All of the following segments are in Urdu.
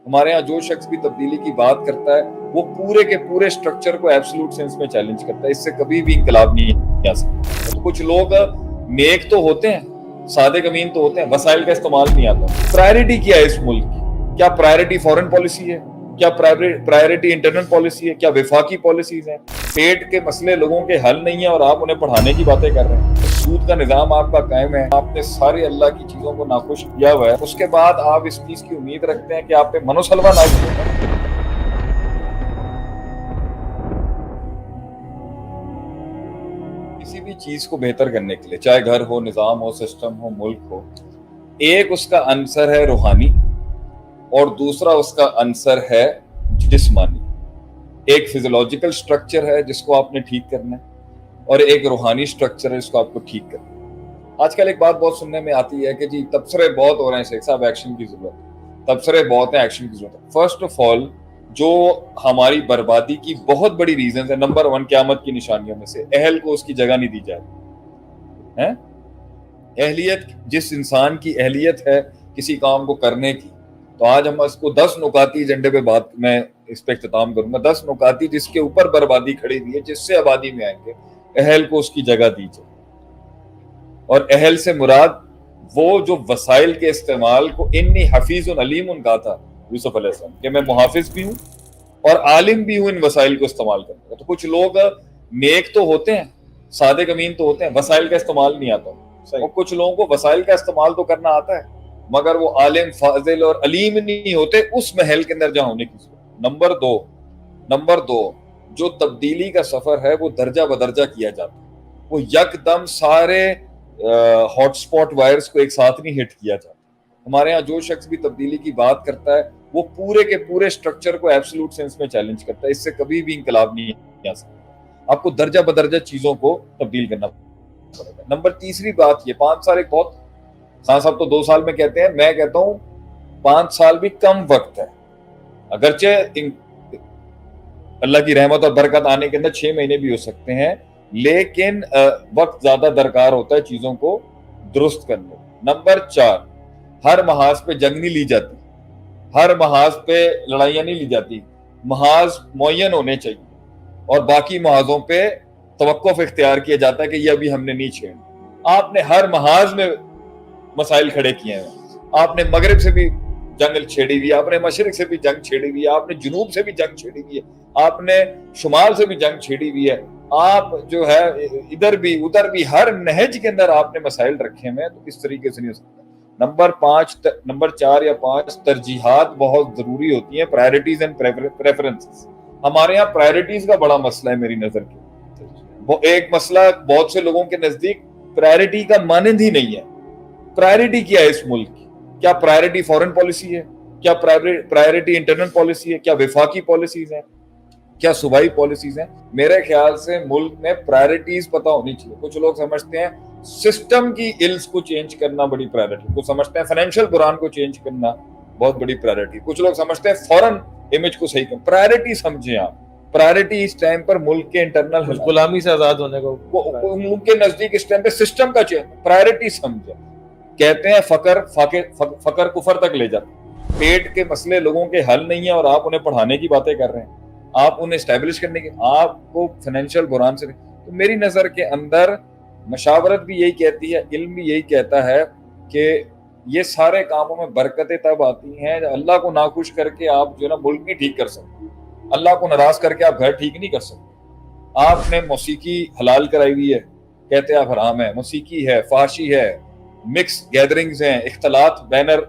ہمارے ہاں جو شخص بھی تبدیلی کی بات کرتا ہے وہ پورے کے پورے اسٹرکچر کو ایبسولوٹ سینس میں چیلنج کرتا ہے. اس سے کبھی بھی انقلاب نہیں آ سکتا. تو کچھ لوگ نیک تو ہوتے ہیں, صادق امین تو ہوتے ہیں, وسائل کا استعمال نہیں آتا. پرائرٹی کیا ہے اس ملک کی؟ کیا پرائرٹی فورن پالیسی ہے؟ کیا پرائرٹی انٹرنل پالیسی ہے؟ کیا وفاقی پالیسیز ہیں؟ پیٹ کے مسئلے لوگوں کے حل نہیں ہیں اور آپ انہیں پڑھانے کی باتیں کر رہے ہیں. سود کا نظام آپ کا قائم ہے, آپ نے ساری اللہ کی چیزوں کو ناخوش کیا ہوا ہے, اس کے بعد آپ اس چیز کی امید رکھتے ہیں کہ آپ پہ من و سلوہ نازل ہوگا. کسی بھی چیز کو بہتر کرنے کے لیے, چاہے گھر ہو, نظام ہو, سسٹم ہو, ملک ہو, ایک اس کا عنصر ہے روحانی اور دوسرا اس کا عنصر ہے جسمانی. ایک فزیولوجیکل سٹرکچر ہے جس کو آپ نے ٹھیک کرنا ہے اور ایک روحانی سٹرکچر ہے جس کو آپ کو ٹھیک کرنا ہے. آج کل ایک بات بہت سننے میں آتی ہے کہ جی تبصرے بہت ہو رہے ہیں شیخ صاحب, ایکشن کی ضرورت ہے. تبصرے بہت ہیں, ایکشن کی ضرورت ہے. فرسٹ آف آل جو ہماری بربادی کی بہت بڑی ریزنز ہے, نمبر 1 قیامت کی نشانیوں میں سے اہل کو اس کی جگہ نہیں دی جاتی ہے. اہلیت, جس انسان کی اہلیت ہے کسی کام کو کرنے کی, تو آج ہم اس کو 10 نکاتی ایجنڈے پہ بات میں اس پہ اختتام کروں گا. 10 نکاتی جس کے اوپر بربادی کھڑی ہوئی ہے, جس سے آبادی میں آئیں گے. اہل کو اس کی جگہ دیجیے, اور اہل سے مراد وہ جو وسائل کے استعمال کو انی حفیظ علیم کہا تھا یوسف علیہ السلام, کہ میں محافظ بھی ہوں اور عالم بھی ہوں ان وسائل کو استعمال کرنے کا. تو کچھ لوگ نیک تو ہوتے ہیں, صادق امین تو ہوتے ہیں, وسائل کا استعمال نہیں آتا. اور کچھ لوگوں کو وسائل کا استعمال تو کرنا آتا ہے مگر وہ عالم, فاضل اور علیم نہیں ہوتے اس محل کے اندر جہاں ہونے کی ضرورت. نمبر دو, جو تبدیلی کا سفر ہے وہ درجہ بدرجہ کیا جاتا ہے. وہ یکدم سارے ہاٹ سپاٹ وائرز کو ایک ساتھ نہیں ہٹ کیا جاتا. ہمارے ہاں جو شخص بھی تبدیلی کی بات کرتا ہے وہ پورے کے پورے سٹرکچر کو ایبسولوٹ سینس میں چیلنج کرتا ہے. اس سے کبھی بھی انقلاب نہیں آ سکتا. آپ کو درجہ بدرجہ چیزوں کو تبدیل کرنا پڑے گا. نمبر تیسری بات, یہ 5 سال ایک بہت, خان صاحب تو 2 سال میں کہتے ہیں, میں کہتا ہوں 5 سال بھی کم وقت ہے. اگرچہ اللہ کی رحمت اور برکت آنے کے اندر 6 مہینے بھی ہو سکتے ہیں, لیکن وقت زیادہ درکار ہوتا ہے چیزوں کو درست کرنے. نمبر 4, ہر محاذ پہ جنگ نہیں لی جاتی, ہر محاذ پہ لڑائیاں نہیں لی جاتی. محاذ معین ہونے چاہیے اور باقی محاذوں پہ توقف اختیار کیا جاتا ہے کہ یہ ابھی ہم نے نہیں چھیڑنا. آپ نے ہر محاذ میں مسائل کھڑے کیے ہیں. آپ نے مغرب سے بھی جنگ چھیڑی ہوئی ہے, آپ نے مشرق سے بھی جنگ چھیڑی ہوئی ہے, آپ نے جنوب سے بھی جنگ چھیڑی ہوئی ہے, آپ نے شمال سے بھی جنگ چھیڑی ہوئی ہے. آپ جو ہے ادھر بھی ادھر بھی ہر نہج کے اندر آپ نے مسائل رکھے ہیں. تو اس طریقے سے نہیں ہو سکتا. نمبر 4 یا 5, ترجیحات بہت ضروری ہوتی ہیں. Priorities and preferences. ہمارے ہاں پرائرٹیز کا بڑا مسئلہ ہے میری نظر کے. وہ ایک مسئلہ بہت سے لوگوں کے نزدیک پرائرٹی کا مانند ہی نہیں ہے. پرائرٹی کیا ہے اس ملک کی؟ کیا پرائرٹی فورن پالیسی ہے؟ کیا پرائرٹی انٹرنل پالیسی ہے؟ کیا وفاقی پالیسیز ہیں؟ کیا صوبائی پالیسیز ہیں؟ میرے خیال سے ملک میں پرائرٹیز پتہ ہونی چاہیے. کچھ لوگ سمجھتے ہیں سسٹم کی ایلز کو چینج کرنا بڑی پرائرٹی, کچھ سمجھتے ہیں فائنینشیل بحران کو چینج کرنا بہت بڑی پرائرٹی, کچھ لوگ سمجھتے ہیں فورن امیج کو صحیح کرنا. پرائرٹی سمجھیں آپ. پرائرٹی اس ٹائم پر ملک کے انٹرنل غلامی سے آزاد ہونے کو ملک کے نزدیک اس ٹائم پہ سسٹم کا چینج. پرائرٹی سمجھیں. کہتے ہیں فقر کفر تک لے جاتا. پیٹ کے مسئلے لوگوں کے حل نہیں ہیں اور آپ انہیں پڑھانے کی باتیں کر رہے ہیں, آپ انہیں اسٹیبلش کرنے کی, آپ کو فائنینشیل بحران سے. تو میری نظر کے اندر مشاورت بھی یہی کہتی ہے, علم بھی یہی کہتا ہے کہ یہ سارے کاموں میں برکتیں تب آتی ہیں اللہ کو ناخوش کر کے آپ جو ہے نا ملک نہیں ٹھیک کر سکتے. اللہ کو ناراض کر کے آپ گھر ٹھیک نہیں کر سکتے. آپ نے موسیقی حلال کرائی ہوئی ہے, کہتے آپ حرام ہے. موسیقی ہے, فحاشی ہے, مکس گیدرنگز ہیں, اختلاط بینر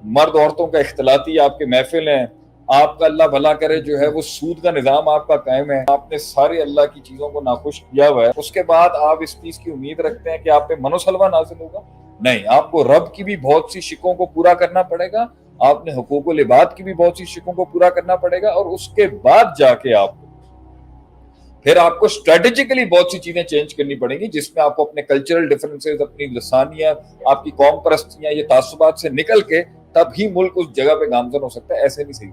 مرد عورتوں کا اختلاطی آپ کے محفل ہیں. آپ کا اللہ بھلا کرے جو ہے وہ سود کا نظام آپ کا قائم ہے. آپ نے سارے اللہ کی چیزوں کو ناخوش کیا ہوا ہے. اس کے بعد آپ اس چیز کی امید رکھتے ہیں کہ آپ پہ من و سلوہ نازل ہوگا. نہیں, آپ کو رب کی بھی بہت سی شکوں کو پورا کرنا پڑے گا. آپ نے حقوق العباد کی بھی بہت سی شکوں کو پورا کرنا پڑے گا. اور اس کے بعد جا کے پھر آپ کو اسٹریٹجیکلی بہت سی چیزیں چینج کرنی پڑیں گی, جس میں آپ کو اپنے کلچرل ڈفرینسز, اپنی لسانیت, آپ کی قوم پرستیاں, یہ تعصبات سے نکل کے تب ہی ملک اس جگہ پہ گامزن ہو سکتا ہے. ایسے نہیں صحیح.